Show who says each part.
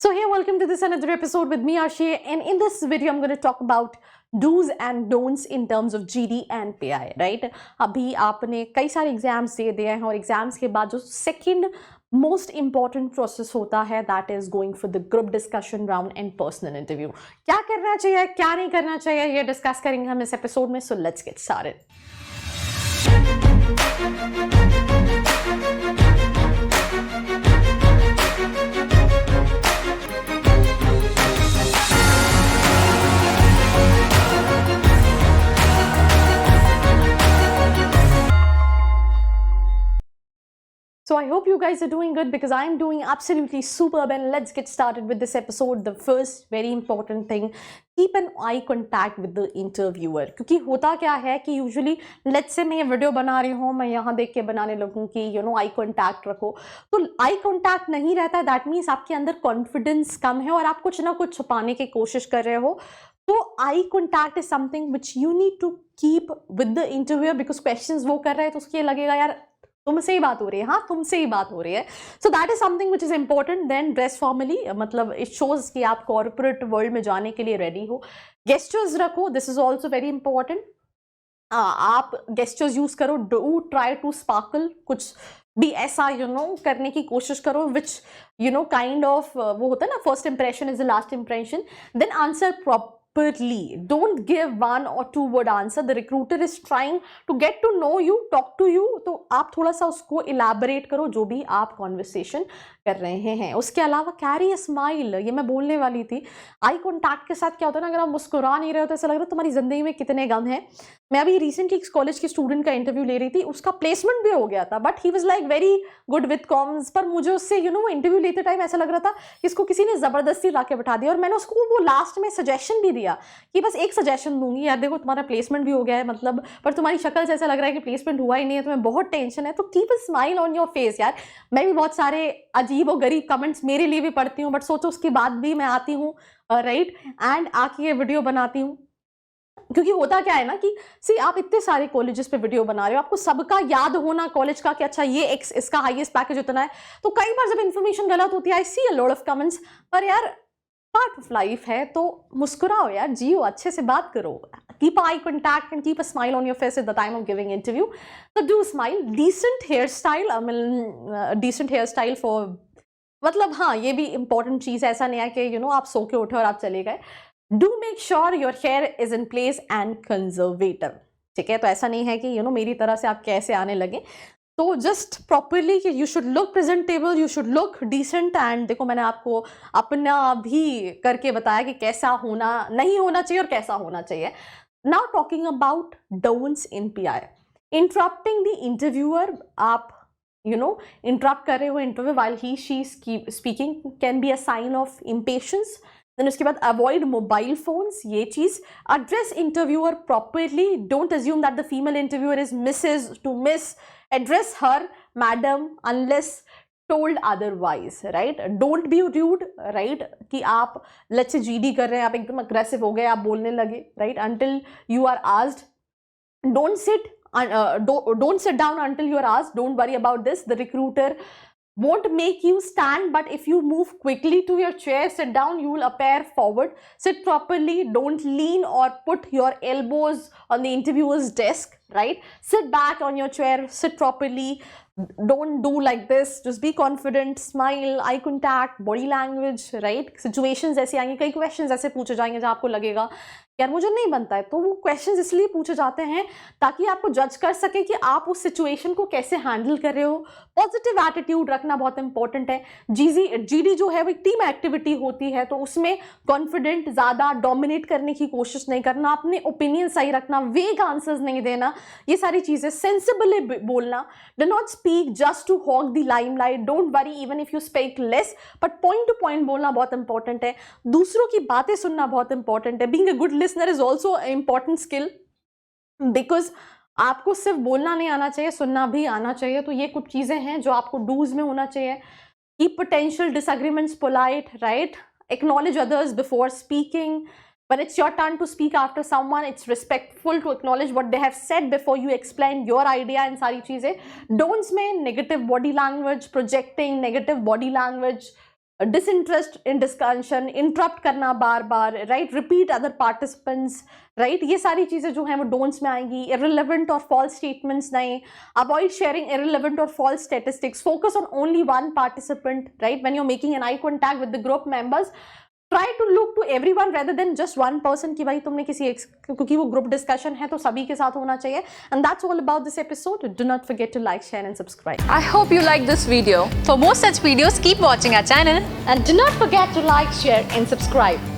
Speaker 1: So hey, welcome to this another episode with me, Arshi, and in this video I'm going to talk about do's and don'ts in terms of GD and PI, right? अभी आपने कई सारे exams दे दिए हैं और exams के बाद जो सेकंड मोस्ट इंपॉर्टेंट प्रोसेस होता है that is going for the group discussion round and personal interview. क्या करना चाहिए, क्या नहीं करना चाहिए, ये डिस्कस करेंगे हम इस एपिसोड में. So let's get started. So I hope you guys are doing good because I'm doing absolutely superb, and let's get started with this episode. The first very important thing, keep an eye contact with the interviewer. क्योंकि होता क्या है कि usually let's say मैं ये video बना रही हूँ, मैं यहाँ देख के बनाने लगूँ कि eye contact रखो, तो eye contact नहीं रहता है, that means आपके अंदर confidence कम है और आप कुछ ना कुछ छुपाने की कोशिश कर रहे हो. तो eye contact is something which you need to keep with the interviewer because questions वो कर रहे हैं तो उसको ये लगेगा यार तुमसे ही बात हो रही है, हाँ तुमसे ही बात हो रही है. So that is something which is important. Then dress formally, मतलब इट शोज कि आप कॉर्पोरेट वर्ल्ड में जाने के लिए रेडी हो. गेस्चर्स रखो, this is also very important. आप गेस्चर्स यूज करो. डू ट्राई टू स्पार्कल, कुछ भी ऐसा करने की कोशिश करो विच काइंड ऑफ वो होता है ना, first impression is the last impression. Then answer properly. Don't give one or two word answer. The recruiter is trying to get to know you, talk to you. तो आप थोड़ा सा उसको elaborate करो जो भी आप conversation कर रहे हैं. उसके अलावा carry a smile, ये मैं बोलने वाली थी. आई कॉन्टैक्ट के साथ क्या होता है ना, अगर आप मुस्कुरा नहीं रहे हो तो ऐसा लग रहा है तुम्हारी जिंदगी में कितने गम है. मैं अभी रिसेंटली एक कॉलेज के स्टूडेंट का इंटरव्यू ले रही थी, उसका प्लेसमेंट भी हो गया था but he was like very good with comms. पर मुझे उससे इंटरव्यू लेते टाइम ऐसा लग रहा था कि इसको किसी ने जबरदस्ती ला के बैठा दिया. और मैंने उसको वो लास्ट में सजेशन भी दिया कि बस एक सजेशन दूंगी यार, देखो तुम्हारा प्लेसमेंट भी हो गया है, मतलब पर तुम्हारी शक्ल से ऐसा लग रहा है कि प्लेसमेंट हुआ ही नहीं है, तुम्हें बहुत टेंशन है, तो keep a smile on your face. यार मैं भी बहुत सारे अजीब और गरीब कमेंट्स मेरे लिए भी पढ़ती हूँ, बट सोचो उसके बाद भी मैं आती हूँ राइट एंड आके ये वीडियो बनाती हूँ. क्योंकि होता क्या है ना कि सी आप इतने सारे कॉलेजेस पे वीडियो बना रहे हो, आपको सबका याद होना कॉलेज का कि अच्छा ये इसका हाईएस्ट पैकेज उतना है. तो कई बार जब इन्फॉर्मेशन गलत होती है, आई सी अ लॉट ऑफ कमेंट्स, पर यार पार्ट ऑफ लाइफ है तो मुस्कुराओ यार, जियो, अच्छे से बात करो. Keep eye contact and keep a smile on your face at the time of giving interview. तो do smile. Decent hair style, decent hair style for, मतलब हाँ ये भी इंपॉर्टेंट चीज है. ऐसा नहीं है कि आप सो के उठे और आप चले गए. Do make sure your here is in place and conservative. ठीक है, तो ऐसा नहीं है कि मेरी तरह से आप कैसे आने लगे. तो जस्ट प्रॉपरली कि you should look presentable, you should look decent. And देखो मैंने आपको अपना भी करके बताया कि कैसा होना नहीं होना चाहिए और कैसा होना चाहिए. Now talking about don'ts in PI. Interrupting the interviewer. आप इंटरप्ट कर रहे हो interview while he she speaking can be a sign of impatience. देन उसके बाद अवॉइड मोबाइल फोन्स, ये चीज. Address interviewer properly. Don't assume that the female interviewer is Mrs to Miss. Address her madam unless told otherwise, right. Don't be rude, right, कि आप let's say GD कर रहे हैं, आप एकदम अग्रेसिव हो गए, आप बोलने लगे, right, until you are asked. Don't sit don't sit down until you are asked. Don't worry about this. The recruiter won't make you stand, but if you move quickly to your chair, sit down, you will appear forward. Sit properly. Don't lean or put your elbows on the interviewer's desk, right? Sit back on your chair, sit properly. Don't do like this. Just be confident, smile, eye contact, body language, right? Situations ऐसी आएंगी, कई questions ऐसे पूछे जाएंगे जहाँ आपको लगेगा यार मुझे नहीं बनता है, तो वो क्वेश्चंस इसलिए पूछे जाते हैं ताकि आपको जज कर सके कि आप उस सिचुएशन को कैसे हैंडल कर रहे हो. पॉजिटिव एटीट्यूड रखना बहुत इंपॉर्टेंट है. GD जो है वो एक टीम एक्टिविटी होती है, तो उसमें कॉन्फिडेंट, ज्यादा डोमिनेट करने की कोशिश नहीं करना, अपने ओपिनियन सही रखना, वेग आंसर्स नहीं देना, ये सारी चीजें. सेंसिबली बोलना. Do not speak just to hog the limelight. Don't worry even if you speak less, but point to point बोलना बहुत इंपॉर्टेंट है. दूसरों की बातें सुनना बहुत इंपॉर्टेंट है. Being a good listener is also important skill, because आपको सिर्फ बोलना नहीं आना चाहिए, सुनना भी आना चाहिए. तो ये कुछ चीजें हैं जो आपको डूज में होना चाहिए. Keep potential disagreements polite, right. Acknowledge others before speaking. When it's your turn to speak after someone, it's respectful to acknowledge what they have said before you explain your idea and सारी चीजें. Don'ts में negative body language, projecting, negative body language, disinterest in discussion, interrupt करना बार बार, right, repeat other participants, right, ये सारी चीज़ें जो हैं वो don'ts में आएंगी. Irrelevant or false statements नहीं, avoid sharing irrelevant or false statistics, focus on only one participant, right, when you're making an eye contact with the group members. Try to look to everyone rather than just one person कि भाई तुमने किसी एक, क्योंकि वो group discussion है तो सभी के साथ होना चाहिए. And that's all about this episode. Do not forget to like, share and subscribe.
Speaker 2: I hope you like this video. For more such videos, keep watching our channel.
Speaker 1: And do not forget to like, share and subscribe.